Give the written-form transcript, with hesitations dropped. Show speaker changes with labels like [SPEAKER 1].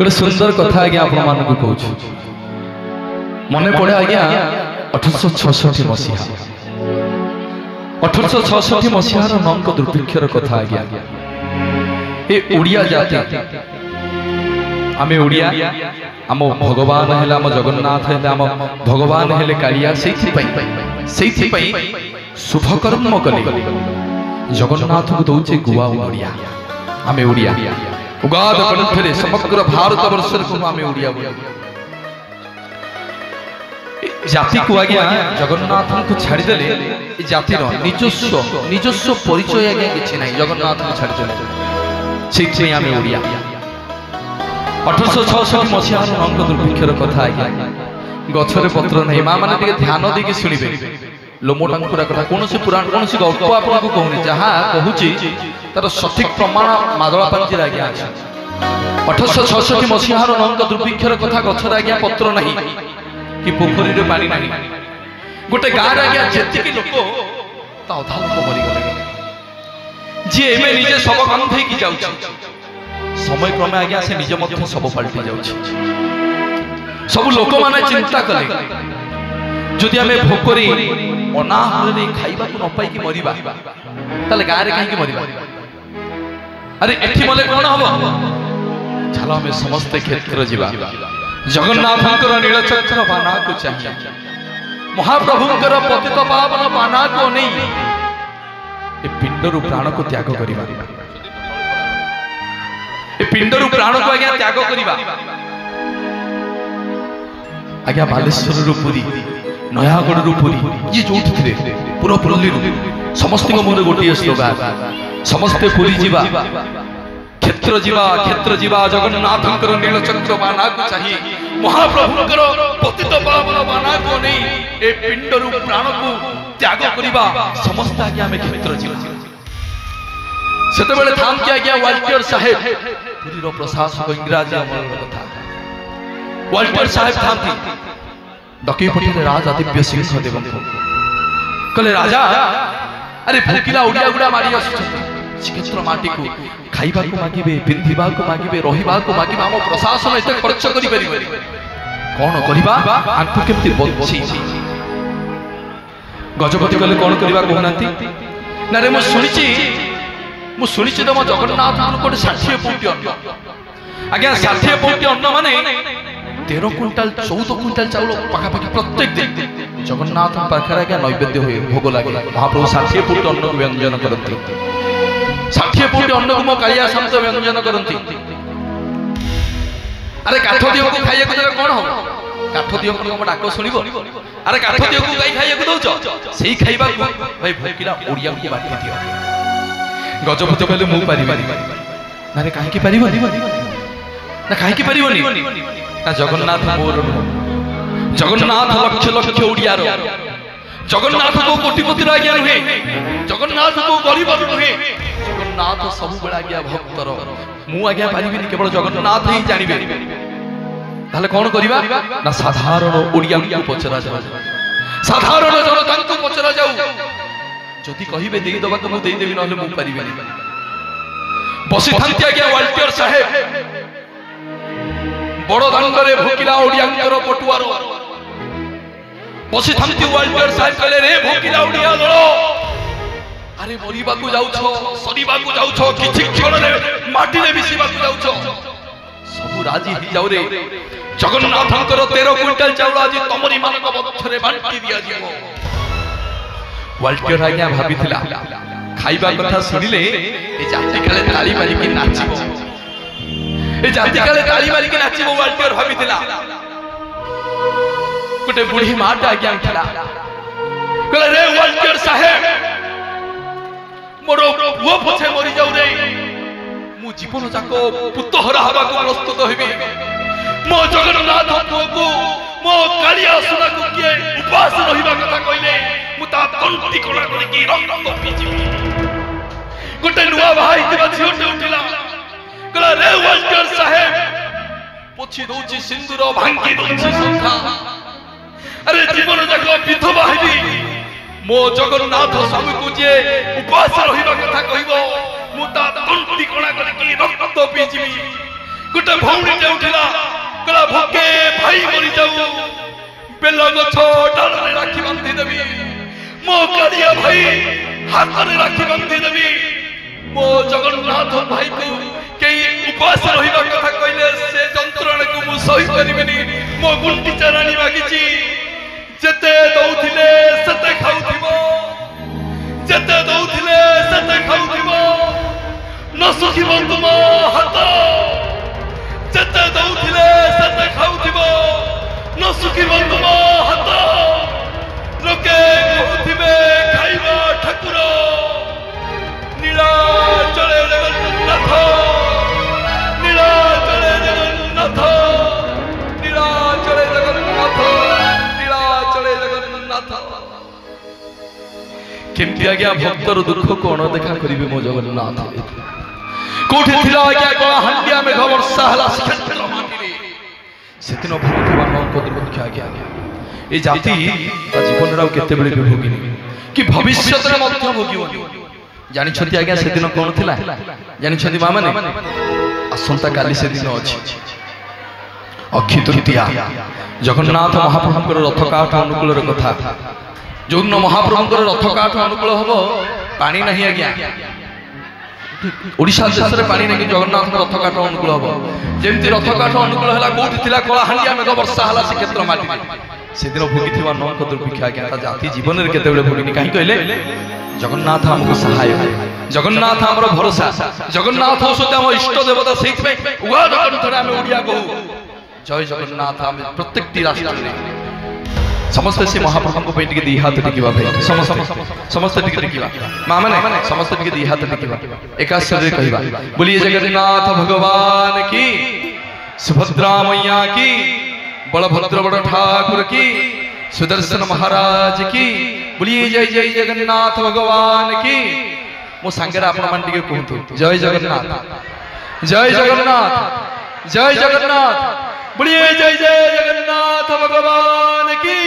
[SPEAKER 1] गोटे सुंदर कथा आज्ञा आपण मान को कहूँ मन पड़े आज्ञा 1866 मसीहा 1866 मसीहार नंक दुर्भिक्षर कथा आज्ञा ए ओडिया जाति आमे ओडिया आम भगवान हेला आम जगन्नाथ हेले आम भगवान हेले कालिया सेइथि पई शुभ कर्म कले जगन्नाथ को दौचे गुआ ओडिया आमे ओडिया उगाद कंठरे समग्र भारत वर्ष को आमे ओडिया जाति को आज्ञा जगन्नाथ को छाड़ी देले ए जातिर निजस्व परिचय आज्ञा किछि नै जगन्नाथ को छाड़ी देले सेइथि आमे ओडिया 1866 मसीहार नंक दुर्भिक्षर कथा आज्ञा गछरे पत्र नहीं माँ माने टिके ध्यान देके सुनिबे लोमोटांकुरा कथा कोनोसी पुराण कोनोसी गल्प आपनको कहूनी जहा कहूची तार सठिक प्रमाण मादळा पांची आज्ञा अछि 1866 मसीहार नंक दुर्भिक्षर कथा गछरे आज्ञा पत्र नहीं कि पोखरी रे पानी नहीं गोटे गाँव आज्ञा जेतिकी लोक ता अधा लोक मरि गले जे एमे निजे सब कांधे की जाउची समय क्रमे आज्ञा से निज मध्य सब पलटि जाउची सब लोक माने चिंता कले जदि आमे भोकरी अनाहार रे खाइबा को न पाई कि मरिबा ताले गाँ रे काहे कि मरिबा अरे एठी मले कोन हबो चलो आमे समस्त क्षेत्र जीवा जगन्नाथंकर नीलचक्र बाना को चाहिए महाप्रभुंकर पतित पावन बाना को नहीं ए पिंडरु प्राण को त्याग करिबा ए पिंडरु प्राण को आज्ञा त्याग करिबा आज्ञा बालेश्वर रु पुरी नयागढ़ रु पुरी ये जोठी थिले पूरा पुरली रु समस्त को मोर गोटी स्लोगान समस्त पुरी जीवा क्षेत्र जीवा जगन्नाथंकर नीलचक्र बाना को चाहिए महाप्रभुंकर पतित पावन बाना को नहीं ए पिंडरु प्राण को त्याग करिबा समस्त आज्ञा में क्षेत्र जीवा सेते बेले थाम के आज्ञा वाल्टियर साहेब पुरी रो प्रशासक इंग्राजी अमल कथा वाल्टियर साहेब थाम थी डकई पटिले राजा दिव्य सिंह देवं कहले राजा अरे भूकिला उडिया गुडा मारी आछथि श्रीक्षेत्र माटी को खाइबा को मागिबे पिंधिबा को मागिबे रहिबा को मागिबा हम प्रशासन एते खर्च करि परिबे कोन करिबा आंखु केमति बछि गजपति कहले कोन करिबा कहनांती ना रे मु सुनिछि तम जगन्नाथ कोटे 60 पौटी अन्न आज्ञा 60 पौटी अन्न माने 13 क्विंटाल 14 क्विंटाल चाउल पाखा पाखा प्रत्येक दिन जगन्नाथ पाखरा आज्ञा नैवेद्य होय भोग लागे महाप्रभु 60 पौटी अन्न व्यंजन करथि 60 पौटी अन्न को कालिया संत व्यंजन करथि अरे काठ दियो को खाइया को कोन हो काठ दियो को हम डाक सुनिबो अरे काठ दियो को गाई खाइया को दउचो सेही खाइबा को भाई भोकिला ओडिया को बाटी दियो गजपति कहले मु पारिबानी ना रे काहे की पारिबानी ना काहे की पारिबानी ना जगन्नाथ मोर जगन्नाथ लक्ष लक्ष ओडिया रो जगन्नाथ को कोटिपति आज्ञा नुहे जगन्नाथ को गरीब नुहे जगन्नाथ सब बेला आज्ञा भक्तर मु आज्ञा पारिबिनी केवल जगन्नाथ ही जानिबे ताले कोन करिबा ना साधारण ओडिया को पचरा जाऊ साधारण जनता को पचरा जाऊ जदि कहिबे देई दबा को मु देई देबी नहले मु पारिबिनी बसी थांती आज्ञा वाल्टियर साहेब बड़ दांडरे भूकिला ओडियांकर पटुआर बसी थांती वाल्टियर साहेब कहले रे भूकिला ओडिया दळ अरे मरिबा को जाउछो सरीबा को जाउछो किछि क्षण रे माटी रे मिसिबा को जाउछो सब राजी ही जाऊ रे जगन्नाथंकर 13 क्विंटाल चाउल आज तमरी मानक मध्यरे बांटी दिया जीवो वाल्टियर आज्ञा भाबिथिला खाइबा कथा सुनिले ए जाति काले ताली मारी के नाचिबो ए जाति काले ताली मारी के नाचिबो वाल्टियर भाबिथिला गोटे बुढ़ी माटा आज्ञा उठला कहले रे वाल्टियर साहेब मोरो वो पछे मरि जाऊ रे मु जीवन जाको पुतहरा हबा को प्रस्तुत होबी मो जगन्नाथ को मो कालिया सुना को के उपास रहिबा कथा कइले मु ता तंती कोला करि की रंग पीजी गोटे नुआ भाई दिबा झियोटे उठिला कहला रे वाल्टियर साहेब पोछि दोछि सिंदूर भांगी दोछि संखा अरे जीवन जाको विधवा हेबी मो जगन्नाथ स्वामी को जे उपास रहिबा कथा कहिबो मु ता तंती कोला करि की रक्त पीजिबी गोटे भौणीटे उठिला कहला भोके भाई मरी जाऊ बेल गछ डाल में राखी बांधी देवी मो कालिया भाई हाथ में राखी बांधी देवी मो जगन्नाथ भाई को कई उपास रहिबा कथा कहले से जंत्रणा को मु सही करिबेनी मो गुंटी चरानी मागिची जते दउथिले सते खाउथिबो जते दउथिले सते खाउथिबो न सुखी बंधु मो हाथ जते दउथिले सते खाउथिबो न सुखी बंधु मो हाथ लोके कहउथिबे खाइबा ठाकुर नीलाचले जगन्नाथ नीलाचले जगन्नाथ नीलाचले जगन्नाथ नीलाचले जगन्नाथ केमती आज्ञा भक्तर दुख को अणदेखा करिवे मो जगन्नाथ कोठी थिला आज्ञा कला हंडिया में वर्षा हला क्षेत्र माटिरे सेदिन भूमिथिबा नौक दुर्भिक्ष आज्ञा ए जाति जीवन राव केते बेले भी भोगिनी कि भविष्यत रे मध्य भोगिवनी जानि छथि आज्ञा सेदिन कोन थिला जानि छथि मा माने असंता काली सेदिन अछि अक्षय तृतीया जगन्नाथ महाप्रभुकर रथ काठ अनुकूल रे कथा जोन महाप्रभुकर रथ काठ अनुकूल हबो पानी नहीं आज्ञा ओडिशा देश रे पानी नहीं जगन्नाथ रथ काठ अनुकूल हबो जेमति रथ काठ अनुकूल हला कोठी थिला कलाहांडिया मेघ वर्षा हला से क्षेत्र माटी सेदिन भोगिथिबा नौक दुर्भिक्ष आज्ञा जाति जीवन रे केते बेले भोगिनी काई कहले जगन्नाथ हमको सहाय जगन्नाथ हमर भरोसा जगन्नाथ होसते हम इष्ट देवता सेति में उहा कंठरे हम ओडिया कहू जय जगन्नाथ हम प्रत्येक टी राष्ट्र रे समस्त से महाप्रभु को पेट के दी हाथ टिकिबा भाई समस्त टिके टिकिबा मा माने समस्त टिके दी हाथ टिकिबा एका शरीर कहिबा बोलिए जगन्नाथ भगवान की सुभद्रा मैया की बलभद्र बड़ ठाकुर की सुदर्शन महाराज की बोलिए जय जय जगन्नाथ भगवान की मो सांगरा आपण मान टिके कहतु जय जगन्नाथ जय जगन्नाथ जय जगन्नाथ बोलिए जय जय जगन्नाथ भगवान की।